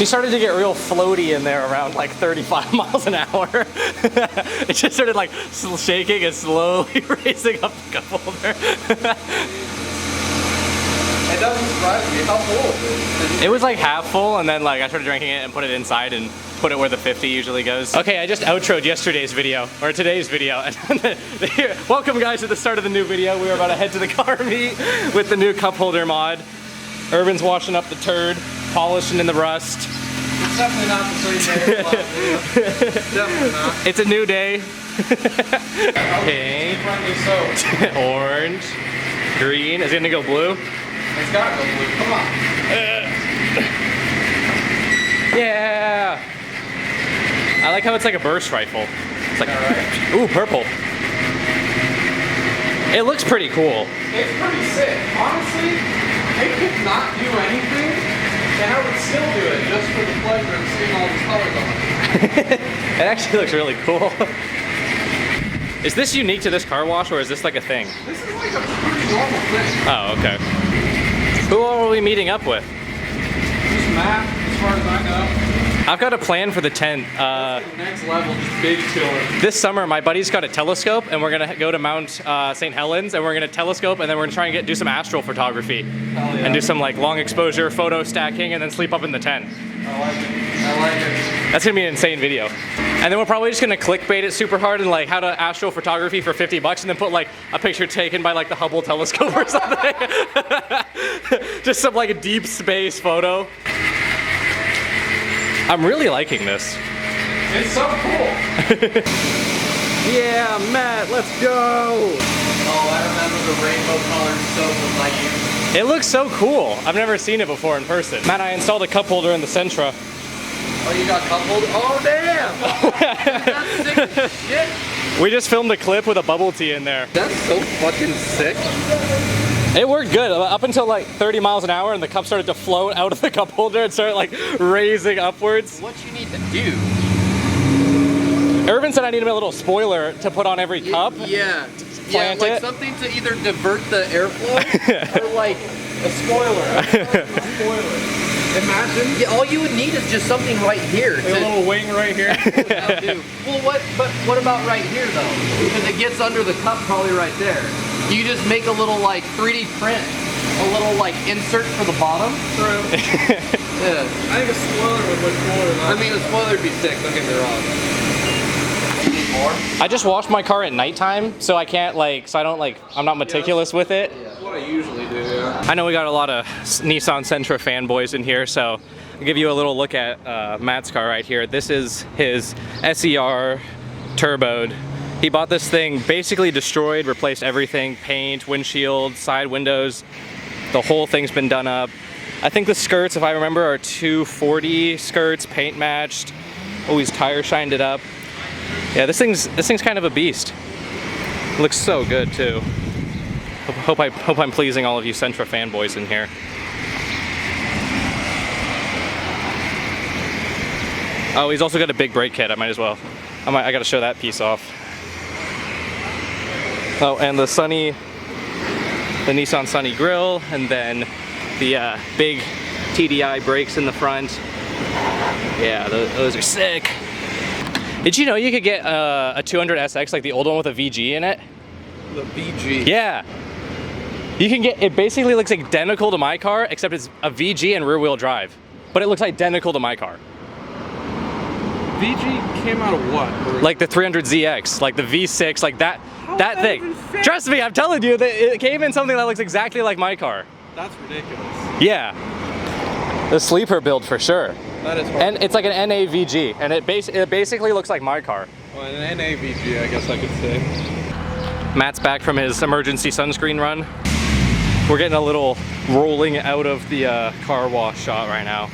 She started to get real floaty in there around like 35 miles an hour. It just started like shaking and slowly raising up the cup holder. It doesn't surprise me. How full is it? It was like half full, and then like I started drinking it and put it inside and put it where the 50 usually goes. Okay, I just outroed yesterday's video, or today's video. Welcome guys to the start of the new video. We were about to head to the car meet with the new cup holder mod. Urban's washing up the turd, polishing in the rust. It's definitely not the same day as last video. Definitely not. It's a new day. Pink, orange, green. Is it gonna go blue? It's gotta go blue. Come on. Yeah. I like how it's like a burst rifle. It's like, right? Ooh, purple. It looks pretty cool. It's pretty sick. Honestly, I could not do anything, and I would still do it just for the pleasure of seeing all these colors on it. It actually looks really cool. Is this unique to this car wash, or is this like a thing? This is like a pretty normal thing. Oh, okay. Who are we meeting up with? Just Matt, as far as I know. I've got a plan for the tent. Next level, just big chiller. This summer, my buddy's got a telescope, and we're gonna go to Mount St. Helens, and we're gonna telescope, and then we're gonna try and do some astral photography, and do some like long exposure photo stacking, and then sleep up in the tent. I like it. I like it. That's gonna be an insane video. And then we're probably just gonna clickbait it super hard and like how to astral photography for 50 bucks, and then put like a picture taken by like the Hubble telescope or something. Just some like a deep space photo. I'm really liking this. It's so cool. Yeah, Matt, let's go. Oh, I remember the rainbow colored soap with my youth. It looks so cool. I've never seen it before in person. Matt, I installed a cup holder in the Sentra. Oh, you got cup holder? Oh, damn. That's sick as shit. We just filmed a clip with a bubble tea in there. That's so fucking sick. It worked good up until like 30 miles an hour, and the cup started to float out of the cup holder and started like raising upwards. What you need to do? Irvin said I need a little spoiler to put on every cup. Yeah. Plant like it. something to either divert the airflow or like a spoiler. Imagine. Yeah, all you would need is just something right here. Like a little wing right here. That'll do. Well, what about right here though? Because it gets under the cup probably right there. You just make a little like 3D print, a little like insert for the bottom. True. Yeah. I think a spoiler would look cooler. I mean, a spoiler would be sick. Don't get me wrong. More? I just washed my car at nighttime, so I can't like, I'm not meticulous with it. That's what I usually do. Yeah. I know we got a lot of Nissan Sentra fanboys in here, so I'll give you a little look at Matt's car right here. This is his SER turboed. He bought this thing basically destroyed, replaced everything, paint, windshield, side windows. The whole thing's been done up. I think the skirts, if I remember, are 240 skirts, paint matched. Oh, he's tire shined it up. Yeah, this thing's kind of a beast. It looks so good too. Hope I'm pleasing all of you Sentra fanboys in here. Oh, he's also got a big brake kit. I might as well. I gotta show that piece off. Oh, and the Nissan Sunny grill, and then the big TDI brakes in the front. Yeah, those are sick. Did you know you could get a 200SX, like the old one with a VG in it? The VG? Yeah. You can get, it basically looks identical to my car, except it's a VG and rear wheel drive. But it looks identical to my car. VG came out of what? Like the 300ZX, like the V6, like that thing. Trust me, I'm telling you, that it came in something that looks exactly like my car. That's ridiculous. Yeah. The sleeper build for sure. That is hard. And it's like an NAVG, and it basically looks like my car. Well, an NAVG, I guess I could say. Matt's back from his emergency sunscreen run. We're getting a little rolling out of the car wash shot right now.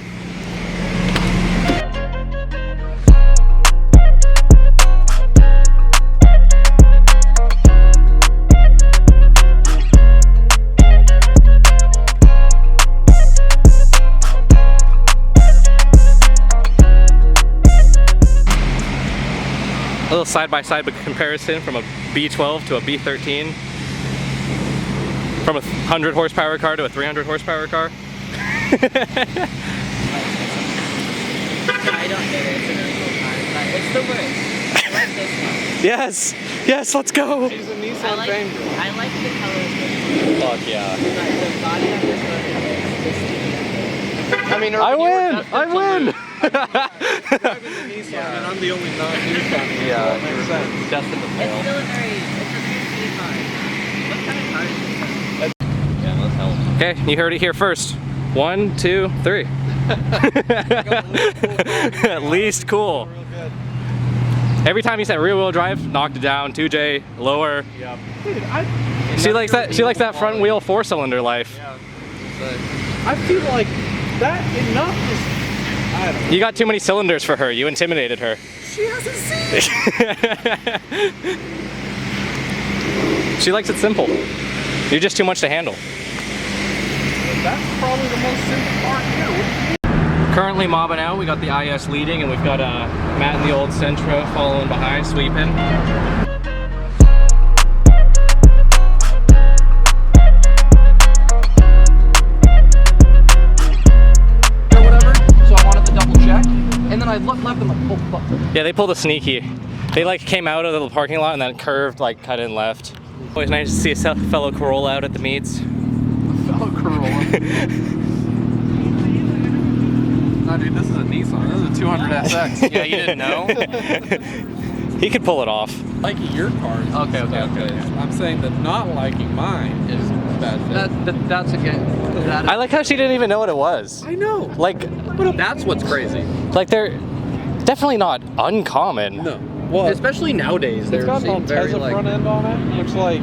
A little side-by-side comparison from a B12 to a B13. From a 100 horsepower car to a 300 horsepower car. I don't hate it. It's a really cool car, but it's the worst. I like this one. Yes, yes, let's go. She's a I Nissan like, Sentra. I like the color of this one. Fuck yeah. But the body of this one is just I mean, I Irvin, you were win, destined I to win. lose. Driving the Nissan, and I'm the only non-Nissan here, so it makes sense. Destined to It's fail. still a very sweet car. What kind of car is this? Yeah, let's help. Okay, you heard it here first. 1, 2, 3. Least cool. Real good. Every time he said rear wheel drive, knocked it down. 2J, lower. Yep. Dude, She likes that. She likes that front wheel 4-cylinder life. yeah. I feel like that enough is. I don't know. You got too many cylinders for her. You intimidated her. She has a seat. She likes it simple. You're just too much to handle. That's probably the most simple part here. Currently mobbing out. We got the IS leading, and we've got Matt in the old Sentra following behind, sweeping. Or whatever, so I wanted to double check. And then I looked left and like, oh fuck. Yeah, they pulled a sneaky. They like came out of the parking lot and then curved, like cut in left. Always nice to see a fellow Corolla out at the meets. Fellow Corolla. No, dude, this is a Nissan. This is a 200SX. Yeah, you didn't know? He could pull it off. Liking your cars. is Okay, okay, bad okay. taste. I'm saying that not liking mine is bad taste. That's again. That I like how she didn't even know what it was. I know. Like that's what's crazy. they're definitely not uncommon. No. Well, Especially nowadays, it's they're got an very Altezza like. front end on it, which like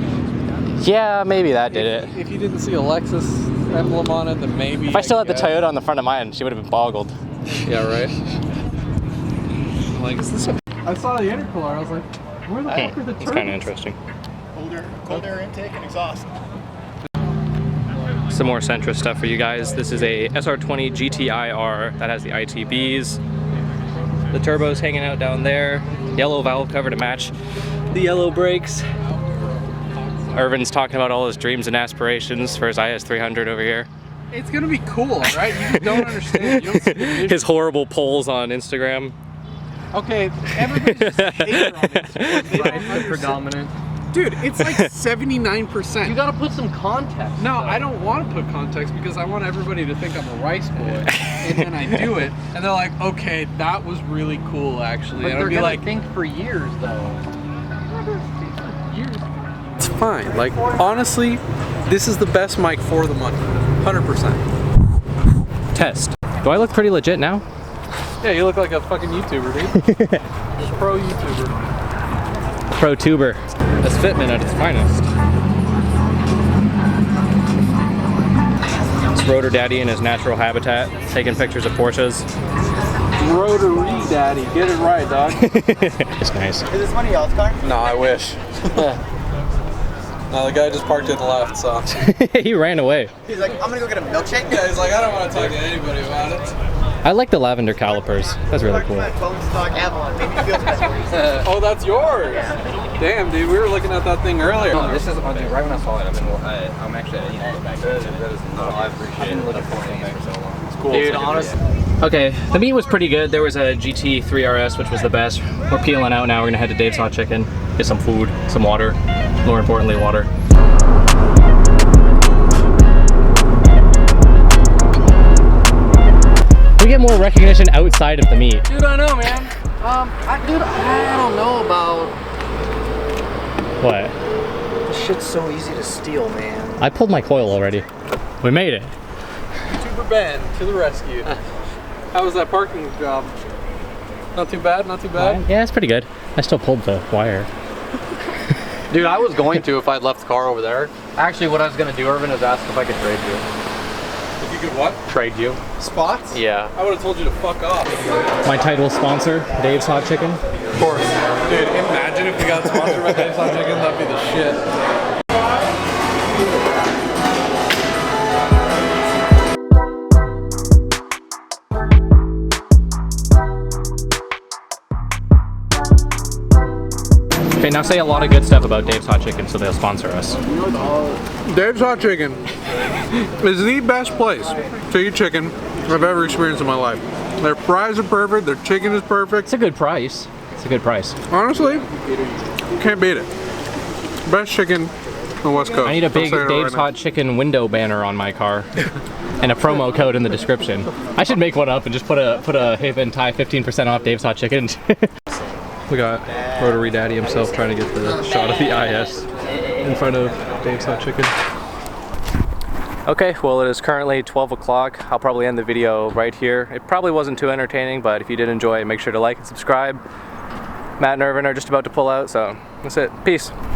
Yeah, maybe that did it. if you didn't see a Lexus emblem on it, then maybe. If I still had the guess. Toyota on the front of mine, she would have been boggled. Yeah, right. Like, is this a? I saw the intercooler. I was like, where the fuck are the It's kind of interesting. Cold air intake and exhaust. Some more Sentra stuff for you guys. This is a SR20 GTI-R that has the ITBs. The turbo's hanging out down there. Yellow valve cover to match the yellow brakes. Irvin's talking about all his dreams and aspirations for his IS300 over here. It's gonna be cool, right? You just don't understand. You don't see the vision. His horrible polls on Instagram. Okay, everybody's just a hater on Instagram. They don't The understand. predominant. Dude, it's like 79%. You gotta put some context. No, though. I don't want to put context because I want everybody to think I'm a rice boy. And then I do it, and they're like, okay, that was really cool, actually. But And they're I'll be gonna like, think for years, though. it's fine. Like, honestly, this is the best mic for the money. 100%. Test. Do I look pretty legit now? Yeah, you look like a fucking YouTuber, dude. Pro YouTuber. Pro tuber. That's fitment at its finest. It's Rotor Daddy in his natural habitat, taking pictures of Porsches. Rotary Daddy. Get it right, dog. It's nice. Is this one of y'all's car? No, I wish. No, the guy just parked to the left, so. He ran away. He's like, I'm gonna go get a milkshake. Yeah, he's like, I don't want to talk to anybody about it. I like the lavender calipers. That's really cool. Bone stock Avalon. Made me feel special. Oh, that's yours. Damn, dude, we were looking at that thing earlier. This is right when I saw it. I'm actually I need to go back to it. That is I appreciate it. I've been looking for it for so long. It's cool. Dude, honestly. Okay, the meat was pretty good. There was a GT3 RS, which was the best. We're peeling out now. We're gonna head to Dave's Hot Chicken, get some food, some water. More importantly, water. We get more recognition outside of the meet. Dude, I know, man. I don't know about. What? This shit's so easy to steal, man. I pulled my coil already. We made it. YouTuber Ben to the rescue. How was that parking job? Not too bad, not too bad. Yeah, it's pretty good. I still pulled the wire. Dude, I was going to if I'd left the car over there. Actually, what I was gonna do, Irvin, is ask if I could trade you. If you could what? Trade you? Spots? Yeah. I would have told you to fuck off. My title sponsor, Dave's Hot Chicken. Of course. Dude, imagine if we got sponsored by Dave's Hot Chicken, that'd be the shit. Okay, now say a lot of good stuff about Dave's Hot Chicken so they'll sponsor us. Dave's Hot Chicken is the best place to eat chicken I've ever experienced in my life. Their fries are perfect. Their chicken is perfect. It's a good price. It's a good price. Honestly, can't beat it. Best chicken on the West Coast. I need a big I'll say it Dave's right now. Hot Chicken window banner on my car. And a promo code in the description. I should make one up and just put a hey then tie 15% off Dave's Hot Chicken. We got Rotary Daddy himself trying to get the shot of the IS in front of Dave's Hot Chicken. Okay, well it is currently 12 o'clock. I'll probably end the video right here. It probably wasn't too entertaining, but if you did enjoy it, make sure to like and subscribe. Matt and Irvin are just about to pull out, so that's it. Peace.